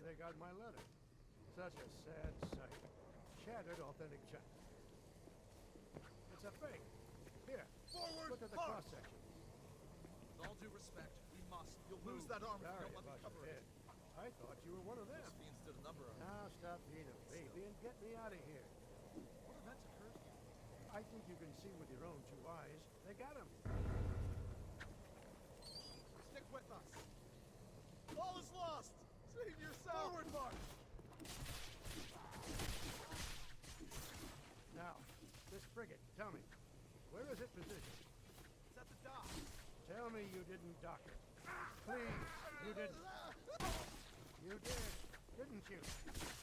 they got my letter. Such a sad sight. Shattered authentic check. It's a fake. Here, Forward, look at the march! cross-section. With all due respect, we must. You'll lose that arm if you Sorry don't let me about cover your it. head. I thought you were one of them. This fiend's did a number on me. Now stop being a baby and get me out of here. What events occurred here? I think you can see with your own two eyes. They got him. Stick with us. All is lost. Save yourself. Forward march. Now, this frigate, tell me, where is it positioned? It's at the dock. Tell me you didn't dock it. Please, you didn't. You did, didn't you?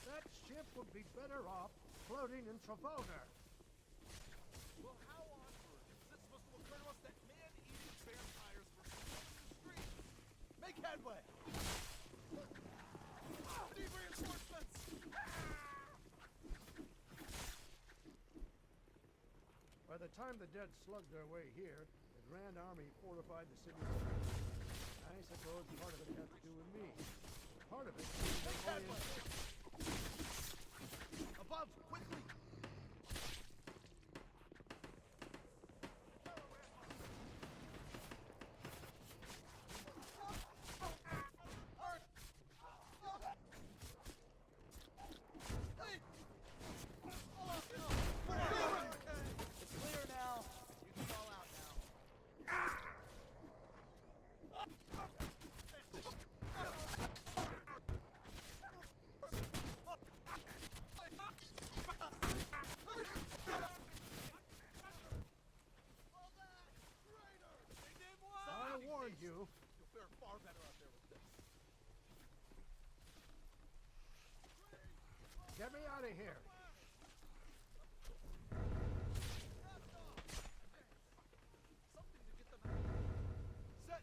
That ship would be better off floating in Trafalgar. Well, how on earth is it supposed to occur to us that man-eating vampires were swimming in the streets? Make headway. Need reinforcements. By the time the dead slugged their way here, the Grand Army fortified the city. I suppose part of it had to do with me. Part of it Make headway. Above, quickly. It's clear now. You can fall out now. I warned you. You'll fare far better out there with this. Get me out of here. Something to get them out. Set.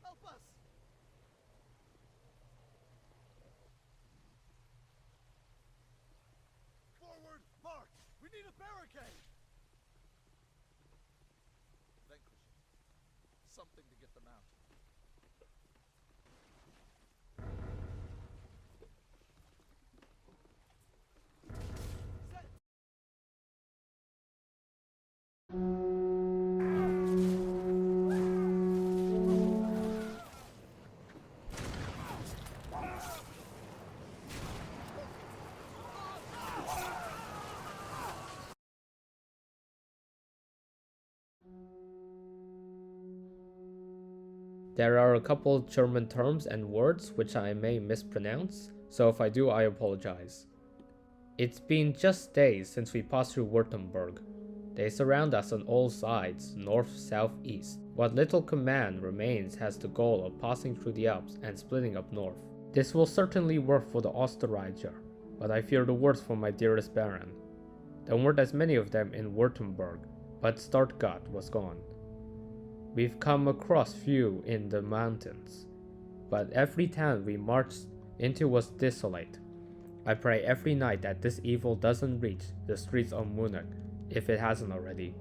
Help us! Forward, march! We need a barricade! Vanquish it. Something to get them out. Set! There are a couple German terms and words which I may mispronounce, so if I do, I apologize. It's been just days since we passed through Württemberg. They surround us on all sides, north, south, east. What little command remains has the goal of passing through the Alps and splitting up north. This will certainly work for the Österreicher, but I fear the worst for my dearest Baron. There weren't as many of them in Württemberg, but Stuttgart was gone. We've come across few in the mountains, but every town we marched into was desolate. I pray every night that this evil doesn't reach the streets of Munich, if it hasn't already.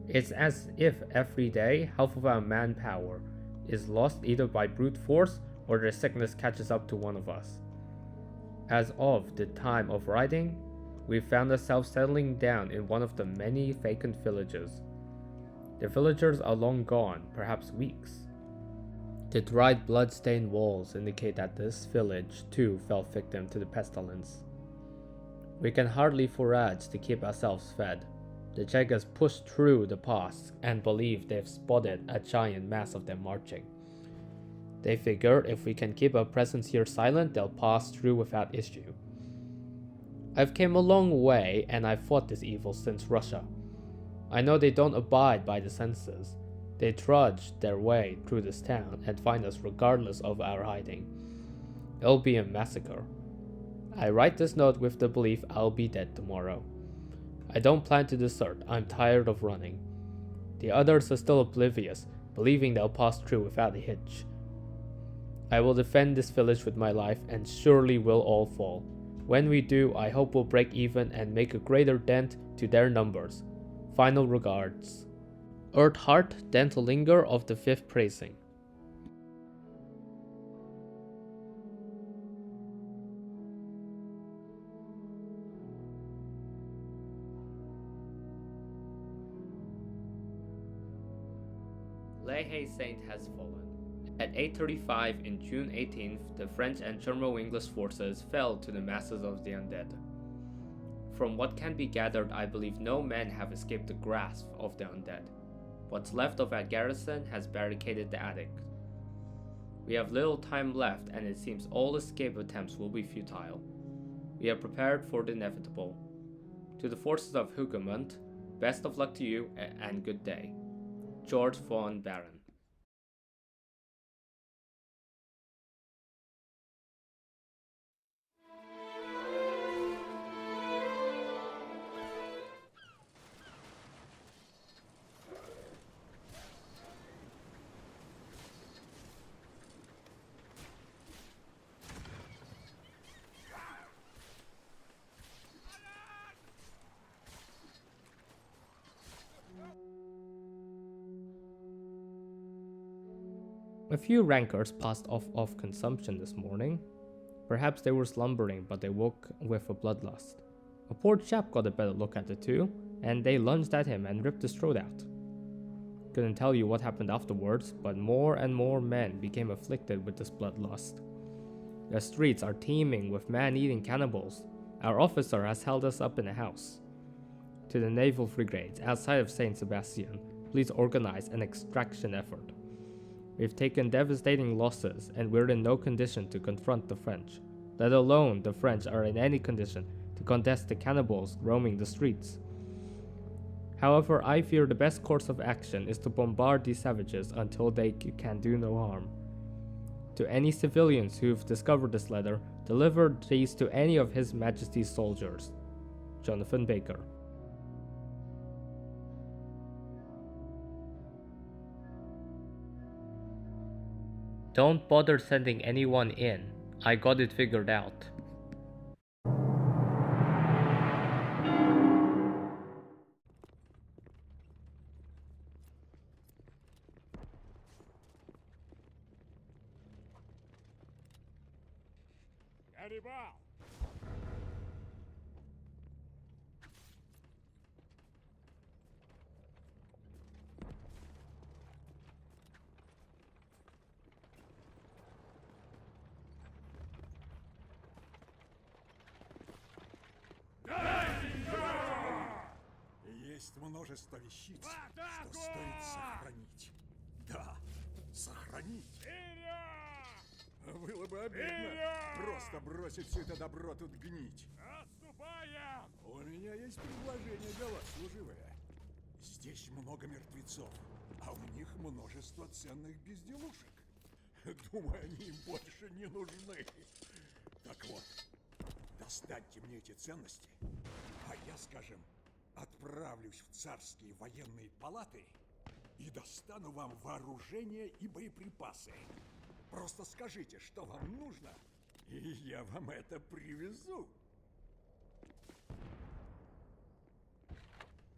It's as if every day half of our manpower is lost either by brute force or the sickness catches up to one of us. As of the time of writing, we found ourselves settling down in one of the many vacant villages. The villagers are long gone, perhaps weeks. The dried blood-stained walls indicate that this village too fell victim to the pestilence. We can hardly forage to keep ourselves fed. The Jagas push through the pass and believe they've spotted a giant mass of them marching. They figure if we can keep our presence here silent, they'll pass through without issue. I've came a long way and I've fought this evil since Russia. I know they don't abide by the census. They trudge their way through this town and find us regardless of our hiding. It'll be a massacre. I write this note with the belief I'll be dead tomorrow. I don't plan to desert, I'm tired of running. The others are still oblivious, believing they'll pass through without a hitch. I will defend this village with my life and surely we'll all fall. When we do, I hope we'll break even and make a greater dent to their numbers. Final regards. Earthheart, Dentalinger of the 5th Praising. Leahy Saint has fallen. At 8:35 in June 18th, the French and German-English forces fell to the masses of the undead. From what can be gathered, I believe no men have escaped the grasp of the undead. What's left of our garrison has barricaded the attic. We have little time left and it seems all escape attempts will be futile. We are prepared for the inevitable. To the forces of Hougoumont, best of luck to you and good day. George von Baron. A few rankers passed off consumption this morning. Perhaps they were slumbering, but they woke with a bloodlust. A poor chap got a better look at the two, and they lunged at him and ripped his throat out. Couldn't tell you what happened afterwards, but more and more men became afflicted with this bloodlust. The streets are teeming with man-eating cannibals. Our officer has held us up in a house. To the naval brigades outside of Saint Sebastian, please organize an extraction effort. We've taken devastating losses and we're in no condition to confront the French, let alone the French are in any condition to contest the cannibals roaming the streets. However, I fear the best course of action is to bombard these savages until they can do no harm. To any civilians who've discovered this letter, deliver these to any of His Majesty's soldiers. Jonathan Baker. Don't bother sending anyone in. I got it figured out. Cannibal! Есть множество вещиц, что стоит сохранить. Да, сохранить. Было бы обидно просто бросить все это добро тут гнить. Отступаем! У меня есть предложение для вас, служивые. Здесь много мертвецов, а у них множество ценных безделушек. Думаю, они им больше не нужны. Так вот, достаньте мне эти ценности, а я, скажем, отправлюсь в царские военные палаты и достану вам вооружение и боеприпасы. Просто скажите, что вам нужно, и я вам это привезу.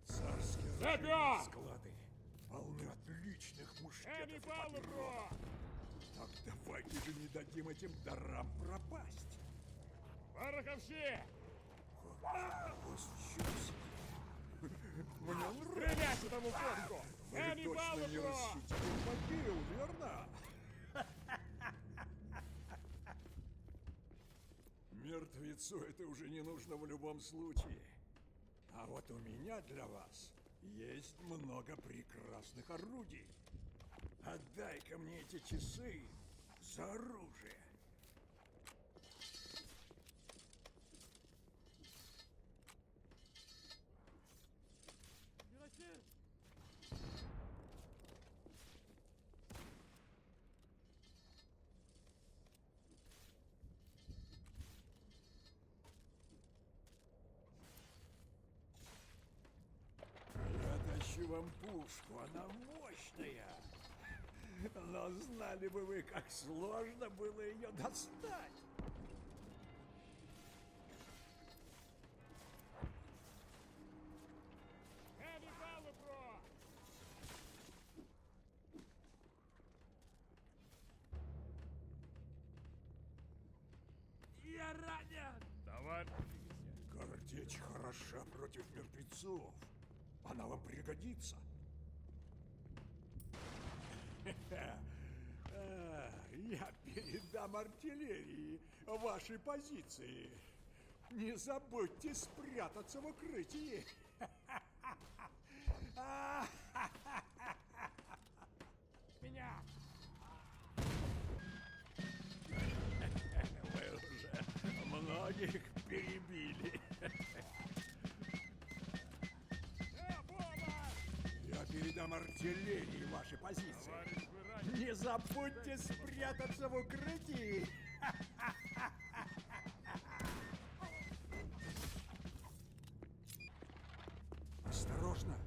Царские оружейные склады полны отличных мушкетов и патронов. Так давайте же не дадим этим дарам пропасть. Пороховщик! Мне нравится. Стрелять этому кошку! Вы точно не расхитили могил, верно? Мертвецу это уже не нужно в любом случае. А вот у меня для вас есть много прекрасных орудий. Отдай-ка мне эти часы за оружие. Я тащу вам пушку, она мощная. Но знали бы вы, как сложно было ее достать. Я ранен! Давай. Картечь хороша против мертвецов. Она вам пригодится. Я передам артиллерии ваши позиции. Не забудьте спрятаться в укрытии. Меня! Вы уже многих перебили. Я передам артиллерии ваши позиции. Не забудьте спрятаться в укрытии. Осторожно!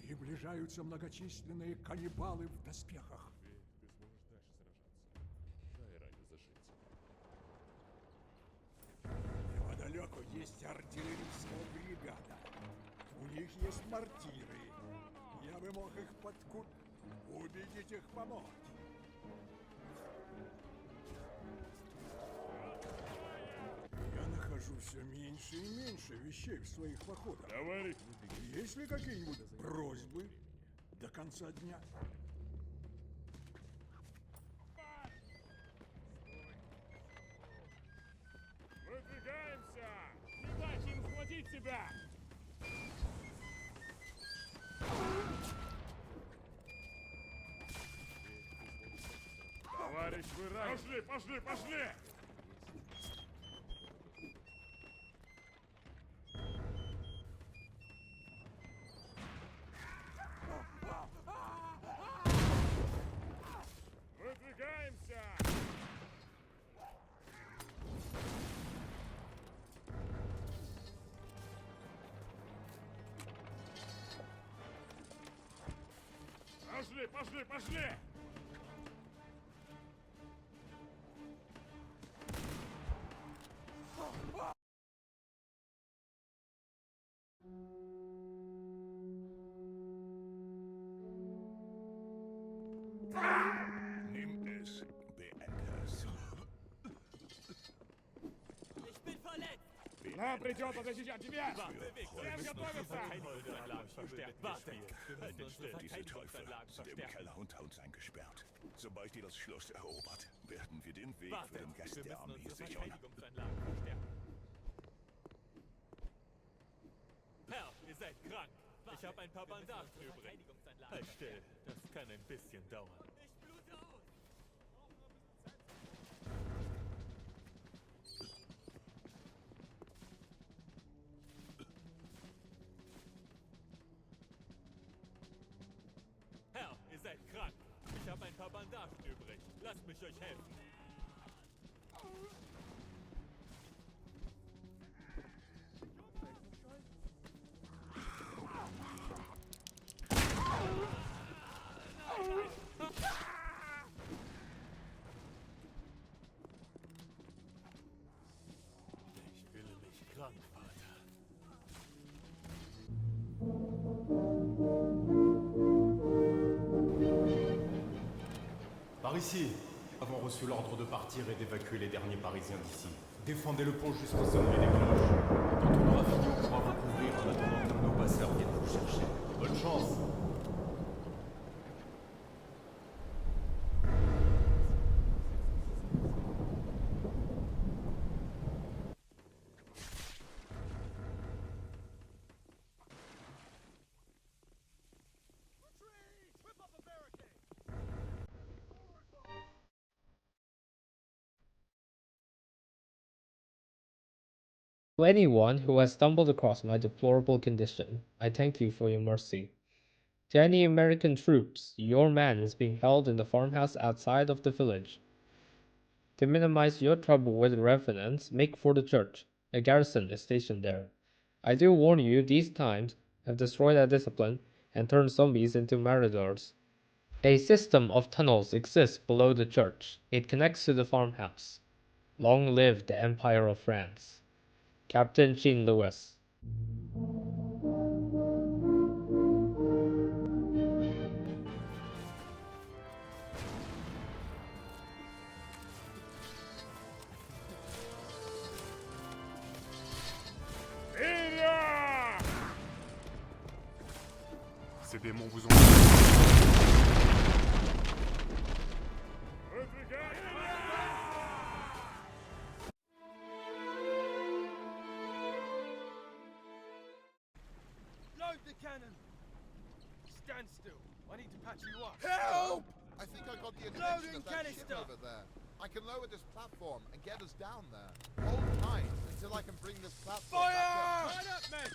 Приближаются многочисленные каннибалы в доспехах. Неподалеку есть артиллерийская бригада. У них есть мортиры. Я бы мог их убедить их помочь. Я нахожу все меньше и меньше вещей в своих походах. Товарищ, Есть ли какие-нибудь просьбы до конца дня? выдвигаемся! Не дайте им схватить тебя! Товарищ, вы ранены! Пошли, пошли, пошли! Выдвигаемся! Пошли, пошли, пошли! Nimm es, beende es. Ich bin verletzt! Нам придется защищать тебя! Всем готовиться! Warte! Haltet still, diese Teufel sind im Keller unter uns eingesperrt. Sobald ihr das Schloss erobert, werden wir den Weg für den Rest der Armee sichern. Herr, ihr seid krank. Ich habe ein paar Bandagen übrig. Halt still, das kann ein bisschen dauern. Ich blute aus! Herr, ihr seid krank. Ich habe ein paar Bandagen übrig. Lasst mich euch helfen. Ich fühle mich krank, Vater. Par ici, nous avons reçu l'ordre de partir et d'évacuer les derniers Parisiens d'ici. Défendez le pont jusqu'au sommet des cloches. Quand on aura fini, on pourra vous couvrir en attendant que nos passeurs viennent vous chercher. Bonne chance! To anyone who has stumbled across my deplorable condition, I thank you for your mercy. To any American troops, your man is being held in the farmhouse outside of the village. To minimize your trouble with revenants, make for the church. A garrison is stationed there. I do warn you, these times have destroyed our discipline and turned zombies into marauders. A system of tunnels exists below the church. It connects to the farmhouse. Long live the Empire of France. Captain Jean Lewis. Ces démons vous ont... Load the cannon! Stand still. I need to patch you up. Help! I think I got the attention Loading of that ship canister! over there. I can lower this platform and get us down there. Hold tight until I can bring this platform back up. Fire! Line up, men!